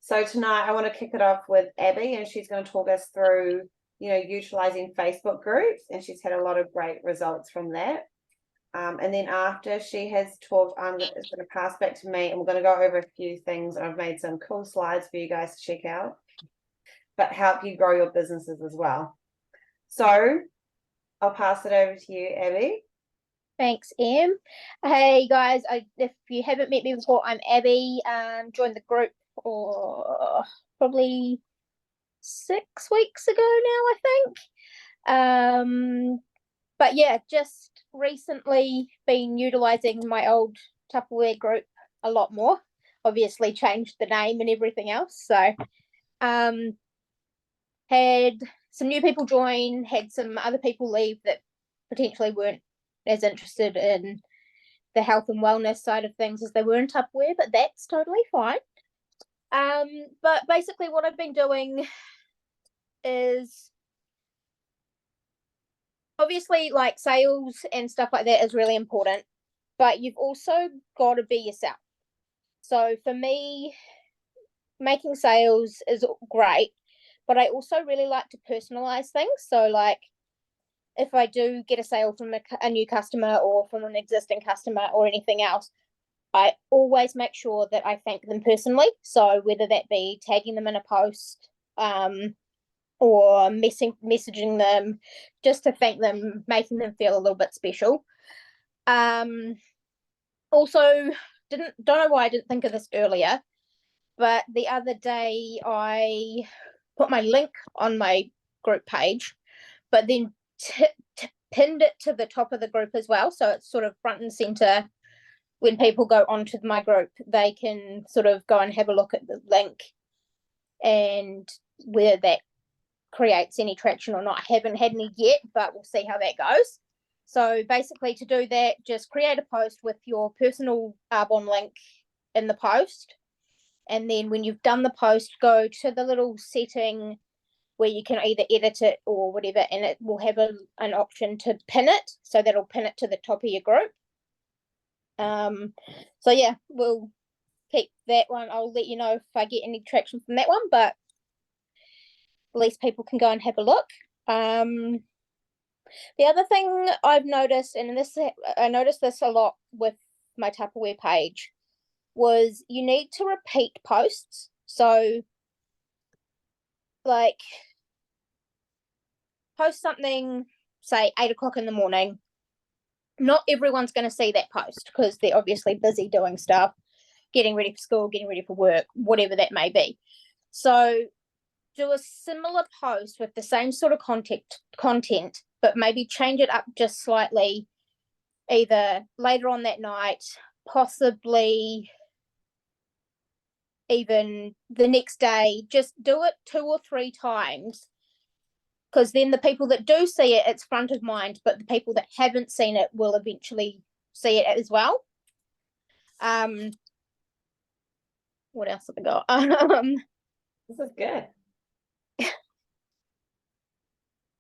So tonight I want to kick it off with Abby, and she's going to talk us through, utilizing Facebook groups, and she's had a lot of great results from that. And then after she has talked, it's going to pass back to me, and we're going to go over a few things. I've made some cool slides for you guys to check out, but help you grow your businesses as well. So I'll pass it over to you, Abby. Thanks, Em. Hey guys, if you haven't met me before, I'm Abby. Joined the group probably 6 weeks ago now, I think. But yeah, just recently been utilizing my old Tupperware group a lot more. Obviously changed the name and everything else. So had some new people join, had some other people leave that potentially weren't as interested in the health and wellness side of things as they were in Tupperware, but that's totally fine. But basically what I've been doing is obviously like sales and stuff like that is really important, but you've also got to be yourself. So for me, making sales is great, but I also really like to personalize things. So like if I do get a sale from a new customer or from an existing customer or anything else, I always make sure that I thank them personally. So whether that be tagging them in a post or messaging them just to thank them, making them feel a little bit special. Also, don't know why I didn't think of this earlier, but the other day I put my link on my group page, but then pinned it to the top of the group as well. So it's sort of front and center. When people go onto my group, they can sort of go and have a look at the link and whether that creates any traction or not. I haven't had any yet, but we'll see how that goes. So basically to do that, just create a post with your personal Arbonne link in the post. And then when you've done the post, go to the little setting where you can either edit it or whatever, and it will have an option to pin it. So that'll pin it to the top of your group. So yeah, we'll keep that one. I'll let you know if I get any traction from that one, but at least people can go and have a look. The other thing I've noticed, and I noticed this a lot with my Tupperware page, was you need to repeat posts. So like post something, say 8 o'clock in the morning. Not everyone's going to see that post because they're obviously busy doing stuff, getting ready for school, getting ready for work, whatever that may be. So do a similar post with the same sort of content, but maybe change it up just slightly, either later on that night, possibly even the next day. Just do it 2 or 3 times, because then the people that do see it, it's front of mind, but the people that haven't seen it will eventually see it as well. What else have I got? This is good.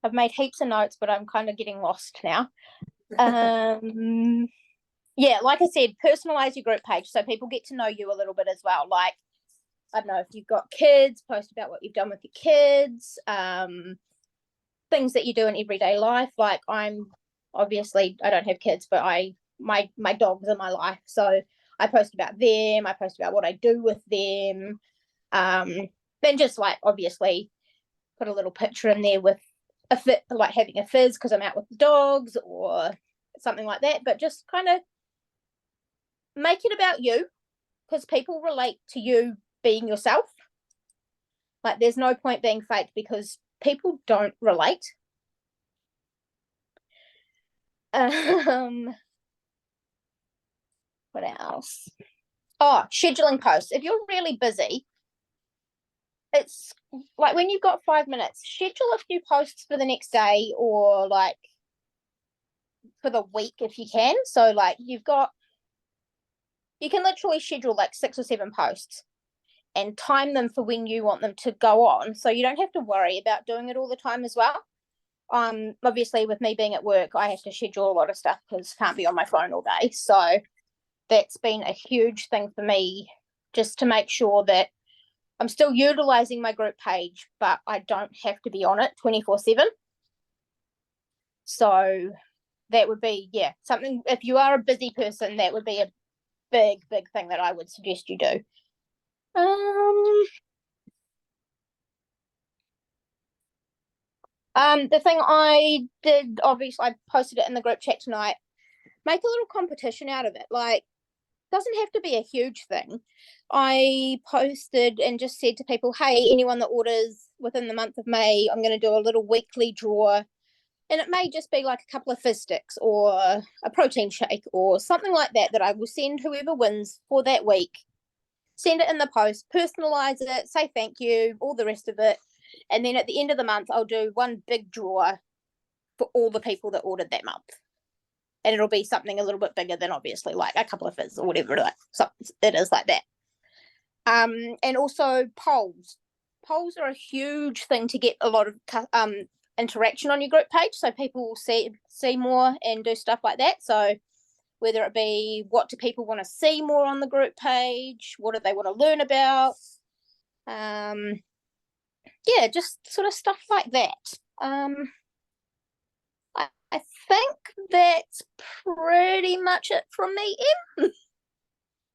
I've made heaps of notes, but I'm kind of getting lost now. Yeah, like I said, personalize your group page so people get to know you a little bit as well. Like, I don't know, if you've got kids, post about what you've done with your kids, things that you do in everyday life. Like I don't have kids, but my dogs are my life. So I post about them. I post about what I do with them. Then just like obviously put a little picture in there with a fit, like having a fizz because I'm out with the dogs or something like that. But just kind of make it about you, because people relate to you being yourself. Like there's no point being fake because people don't relate. What else? Oh, scheduling posts. If you're really busy, it's like when you've got 5 minutes, schedule a few posts for the next day or like for the week if you can. So like you can literally schedule like 6 or 7 posts and time them for when you want them to go on, so you don't have to worry about doing it all the time as well. Obviously with me being at work, I have to schedule a lot of stuff because I can't be on my phone all day, so that's been a huge thing for me, just to make sure that I'm still utilizing my group page, but I don't have to be on it 24/7. So that would be, yeah, something, if you are a busy person, that would be a big thing that I would suggest you do. The thing I did, obviously I posted it in the group chat tonight, make a little competition out of it. Like, doesn't have to be a huge thing. I posted and just said to people, hey, anyone that orders within the month of May, I'm going to do a little weekly draw, and it may just be like a couple of fizz sticks or a protein shake or something like that, that I will send whoever wins for that week. Send it in the post, personalize it, say thank you, all the rest of it. And then at the end of the month, I'll do one big draw for all the people that ordered that month. And it'll be something a little bit bigger than, obviously, like a couple of fizz or whatever it is, like that. And also polls. Polls are a huge thing to get a lot of interaction on your group page, so people will see more and do stuff like that. So whether it be, what do people want to see more on the group page, what do they want to learn about, yeah, just sort of stuff like that. I think that's pretty much it from me, Em.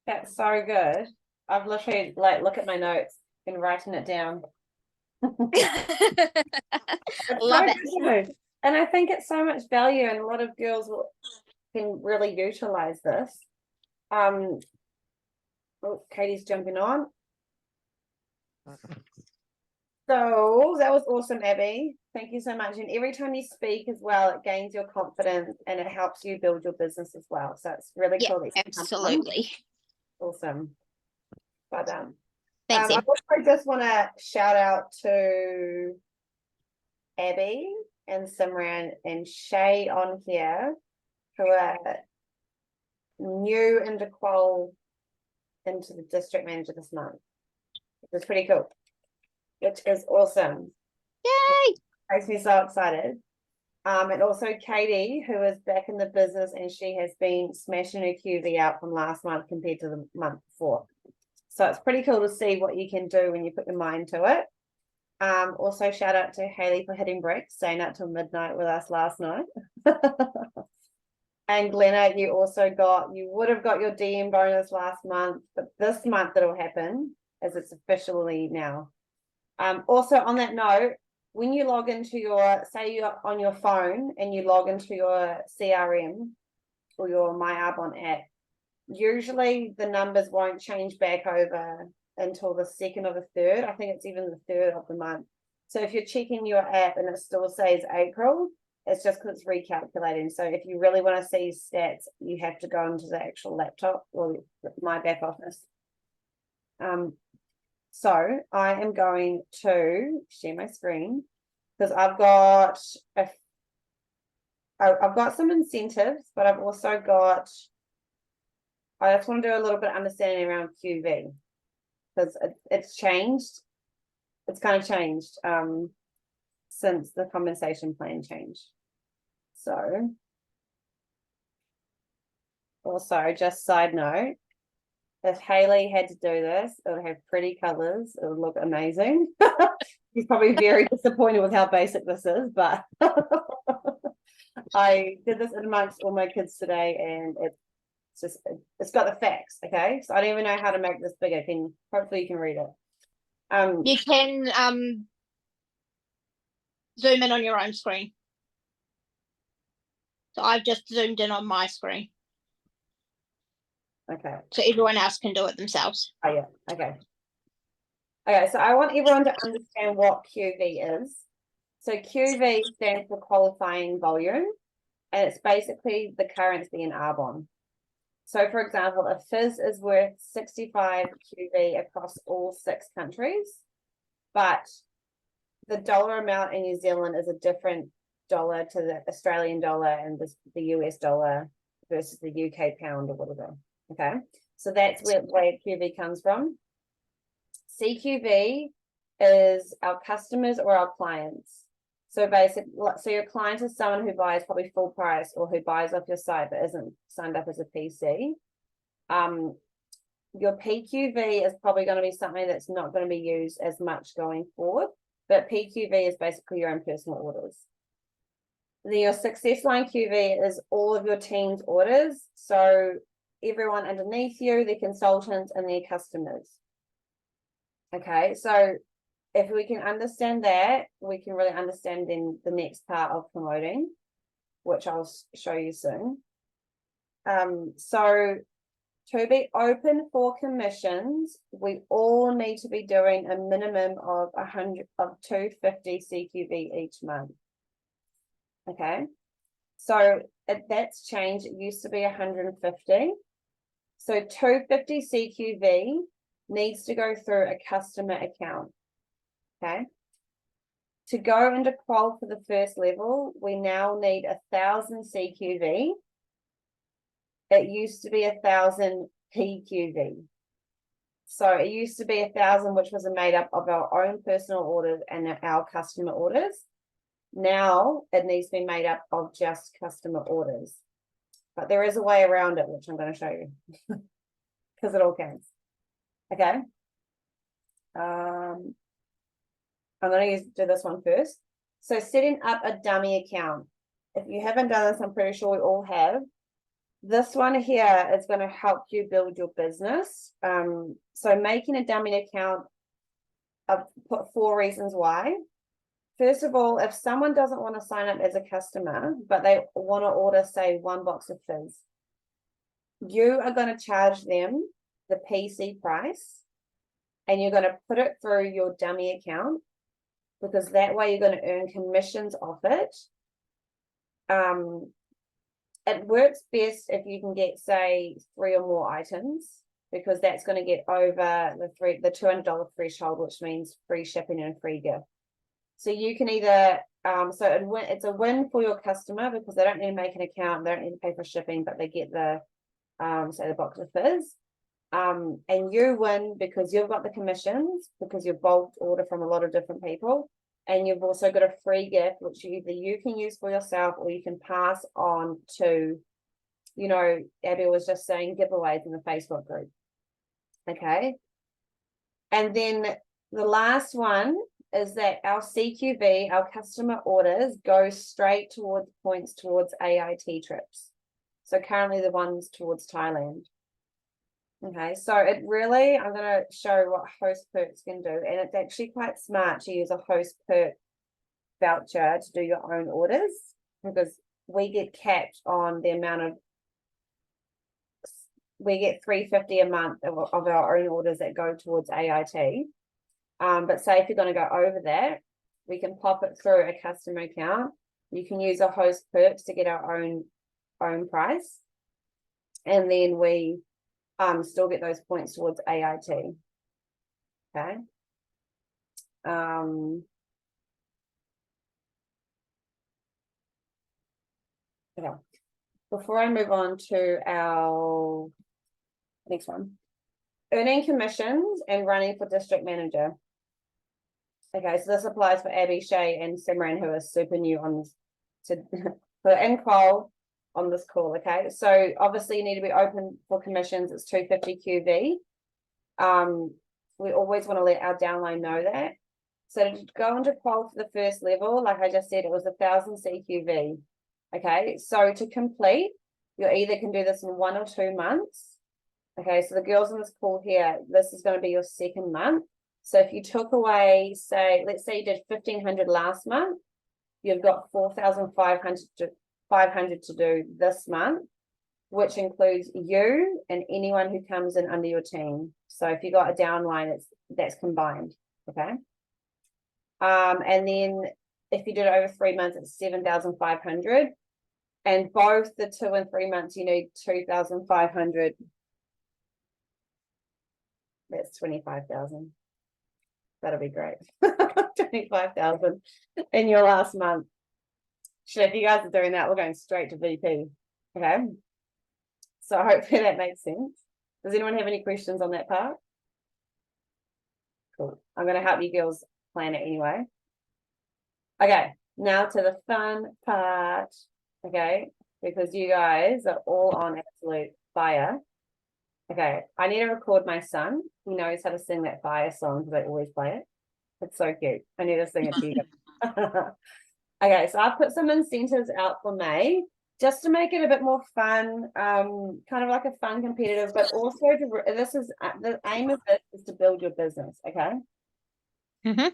That's so good. I've literally look at my notes and writing it down. Love so it. good. And I think it's so much value, and a lot of girls can really utilize this. Oh, Katie's jumping on. So that was awesome, Abby. Thank you so much. And every time you speak as well, it gains your confidence and it helps you build your business as well. So it's really cool. Absolutely. Awesome. Well done. Thanks, I also just want to shout out to Abby and Simran and Shay on here, who are new into Qual into the district manager this month. It's pretty cool, which is awesome. Yay! Makes me so excited. And also Katie, who is back in the business, and she has been smashing her QV out from last month compared to the month before. So it's pretty cool to see what you can do when you put your mind to it. Also shout out to Haley for hitting bricks, staying up till midnight with us last night. And Glenna, you would have got your DM bonus last month, but this month it'll happen as it's officially now. Also on that note, when you log into say you're on your phone and you log into your CRM or your MyArbon app, usually the numbers won't change back over until the 2nd or the 3rd. I think it's even the 3rd of the month. So if you're checking your app and it still says April, it's just because it's recalculating. So if you really want to see stats, you have to go into the actual laptop or my back office. So I am going to share my screen because I've got some incentives, but I've also got, I just want to do a little bit of understanding around QV because it's changed. It's kind of changed since the compensation plan changed. So also, just side note, if Haley had to do this, it would have pretty colors. It would look amazing. She's probably very disappointed with how basic this is, but I did this amongst all my kids today, and it's got the facts. Okay, so I don't even know how to make this bigger. Hopefully you can read it. You can zoom in on your own screen. So I've just zoomed in on my screen. Okay. So everyone else can do it themselves. Oh yeah. Okay. Okay, so I want everyone to understand what QV is. So QV stands for qualifying volume, and it's basically the currency in Arbonne. So for example, a fizz is worth 65 QV across all 6 countries, but the dollar amount in New Zealand is a different dollar to the Australian dollar and the US dollar versus the UK pound or whatever. Okay, so that's where QV comes from. CQV is our customers or our clients. So basically, so your client is someone who buys probably full price or who buys off your site but isn't signed up as a PC. Your PQV is probably going to be something that's not going to be used as much going forward, but PQV is basically your own personal orders. Then your success line QV is all of your team's orders. So everyone underneath you, their consultants and their customers. Okay, so if we can understand that, we can really understand then the next part of promoting, which I'll show you soon. So to be open for commissions, we all need to be doing a minimum of 250 CQV each month. Okay, so that's changed. It used to be 150. So 250 CQV needs to go through a customer account. Okay. To go into qual for the first level, we now need 1,000 CQV. It used to be 1,000 PQV. So it used to be 1,000, which was made up of our own personal orders and our customer orders. Now it needs to be made up of just customer orders. But there is a way around it, which I'm going to show you because it all counts. Okay. I'm going to do this one first. So setting up a dummy account. If you haven't done this, I'm pretty sure we all have. This one here is going to help you build your business. So making a dummy account, I've put 4 reasons why. First of all, if someone doesn't want to sign up as a customer, but they want to order, say, 1 box of fizz, you are going to charge them the PC price and you're going to put it through your dummy account, because that way you're going to earn commissions off it. It works best if you can get, say, 3 or more items, because that's going to get over the $200 threshold, which means free shipping and free gift. So you can either, it's a win for your customer because they don't need to make an account, they don't need to pay for shipping, but they get the, say, the box of fizz. And you win because you've got the commissions, because you bulk order from a lot of different people. And you've also got a free gift, which either you can use for yourself or you can pass on to, you know, Abby was just saying giveaways in the Facebook group. Okay. And then the last one is that our CQV, our customer orders, go straight towards points towards AIT trips. So currently the ones towards Thailand. Okay, so it really, I'm going to show what Host Perks can do. And it's actually quite smart to use a Host Perk voucher to do your own orders, because we get capped on the amount of, we get $350 a month of our own orders that go towards AIT. But say if you're going to go over that, we can pop it through a customer account. You can use a Host Perks to get our own price. And then we still get those points towards AIT. Okay. Okay. Before I move on to our next one, earning commissions and running for district manager. Okay, so this applies for Abby, Shay, and Simran, who are super new on this, and Cole on this call. Okay, so obviously you need to be open for commissions. It's 250 QV. We always want to let our downline know that. So to go into qual for the first level, like I just said, it was 1,000 CQV. Okay, so to complete, you either can do this in 1 or 2 months. Okay, so the girls on this call here, this is going to be your second month. So if you took away, say, let's say you did 1,500 last month, you've got 4,500 to do this month, which includes you and anyone who comes in under your team. So if you got a downline, that's combined. Okay. And then if you did it over 3 months, it's 7,500. And both the 2 and 3 months, you need 2,500. That's 25,000. That'll be great. 25,000 in your last month. Shit, if you guys are doing that, we're going straight to VP. Okay. So hopefully that makes sense. Does anyone have any questions on that part? Cool. I'm going to help you girls plan it anyway. Okay. Now to the fun part. Okay. Because you guys are all on absolute fire. Okay, I need to record my son. He knows how to sing that fire song because I always play it. It's so cute. I need to sing it to you guys. Okay, so I've put some incentives out for May just to make it a bit more fun, kind of like a fun competitive, but also this is the aim of this is to build your business. Okay. Mhm.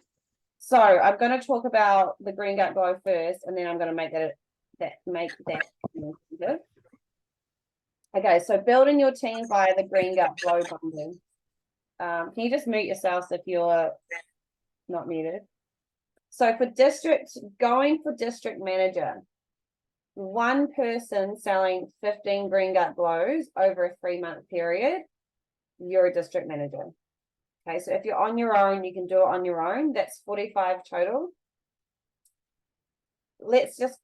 So I'm going to talk about the Green Gut Glow first, and then I'm going to make that incentive. Okay, so building your team via the Green Gut Glow bundle. Can you just mute yourselves if you're not muted? So for going for district manager, one person selling 15 Green Gut Glows over a 3-month period, you're a district manager. Okay, so if you're on your own, you can do it on your own. That's 45 total. Let's just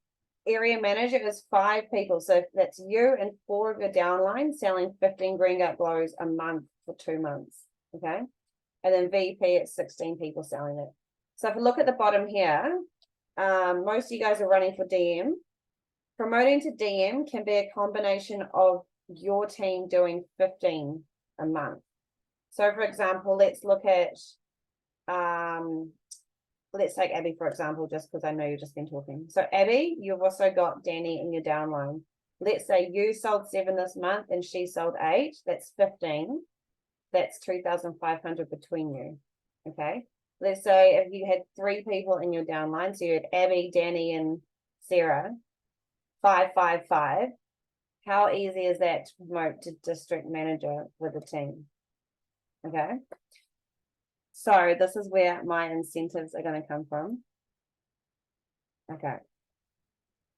area manager is 5 people. So that's you and 4 of your downline selling 15 Green Gut Glows a month for 2 months. Okay. And then VP, it's 16 people selling it. So if you look at the bottom here, most of you guys are running for DM. Promoting to DM can be a combination of your team doing 15 a month. So for example, let's look at, let's take Abby, for example, just because I know you've just been talking. So Abby, you've also got Danny in your downline. Let's say you sold 7 this month and she sold 8. That's 15. That's 2,500 between you. Okay. Let's say if you had 3 people in your downline, so you had Abby, Danny, and Sarah, 5, 5, 5. How easy is that to promote to district manager with a team? Okay. So this is where my incentives are going to come from. Okay.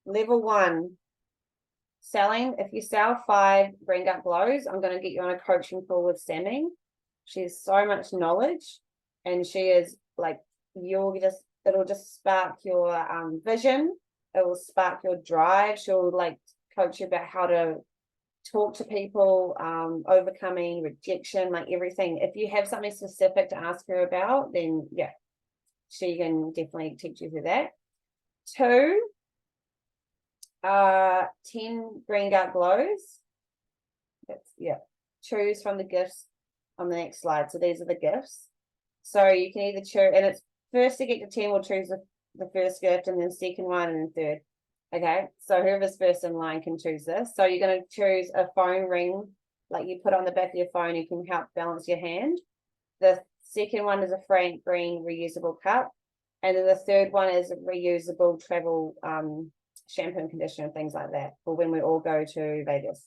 Level 1, selling. If you sell 5 Green Gut Glows, I'm going to get you on a coaching call with Sammy. She has so much knowledge, and she is like, it'll just spark your vision. It will spark your drive. She'll like coach you about how to talk to people, overcoming rejection, like everything. If you have something specific to ask her about, then yeah, she can definitely teach you through that. 2, 10 Green Gut Glows. That's, yeah, choose from the gifts on the next slide. So these are the gifts. So you can either choose, and it's first to get to 10 will choose the first gift, and then second one, and then third. Okay, so whoever's first in line can choose this. So you're going to choose a phone ring, like you put on the back of your phone, you can help balance your hand. The second one is a Frank Green reusable cup. And then the third one is a reusable travel shampoo and conditioner, things like that, for when we all go to Vegas.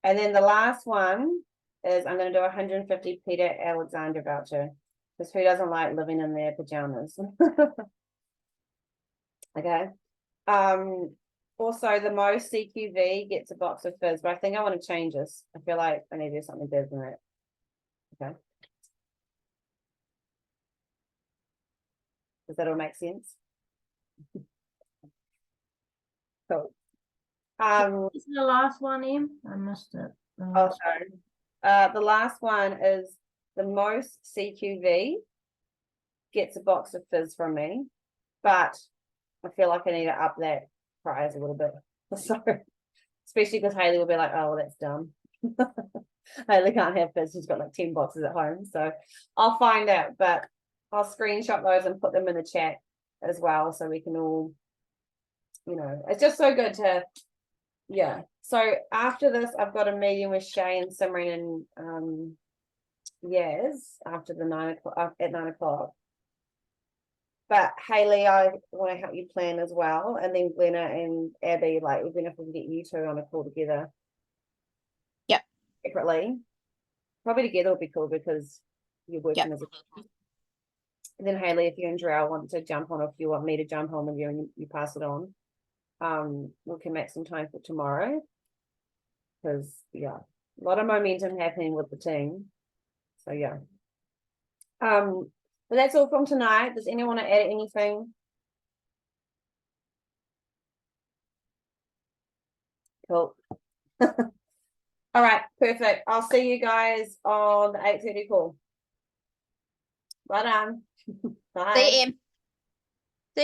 And then the last one is I'm going to do 150 Peter Alexander voucher, because who doesn't like living in their pajamas? Okay. Also the most CQV gets a box of fizz, but I think I want to change this. I feel like I need to do something better than that. Okay. Does that all make sense? Cool. Is the last one, Em? I missed it. Oh, sorry. The last one is the most CQV gets a box of fizz from me, but I feel like I need to up that prize a little bit. So, especially because Haley will be like, oh, well, that's dumb. Haley can't have fizz. She's got like 10 boxes at home. So I'll find out, but I'll screenshot those and put them in the chat as well, so we can all, you know, it's just so good to, yeah. So after this, I've got a meeting with Shay and Simran and Yaz after the 9 o'clock, at 9 o'clock. But Haley, I want to help you plan as well. And then Glenna and Abby, like, even if we can get you two on a call together. Yep. Separately. Probably together would be cool because you're working Yep. as a. And then Haley, if you and Jarrell want to jump on, or if you want me to jump on with you and you pass it on, we can make some time for tomorrow. Because, yeah, a lot of momentum happening with the team. So, yeah. But that's all from tonight. Does anyone want to add anything? Cool. All right, perfect. I'll see you guys on the 8:30 call. Bye. See you, Em.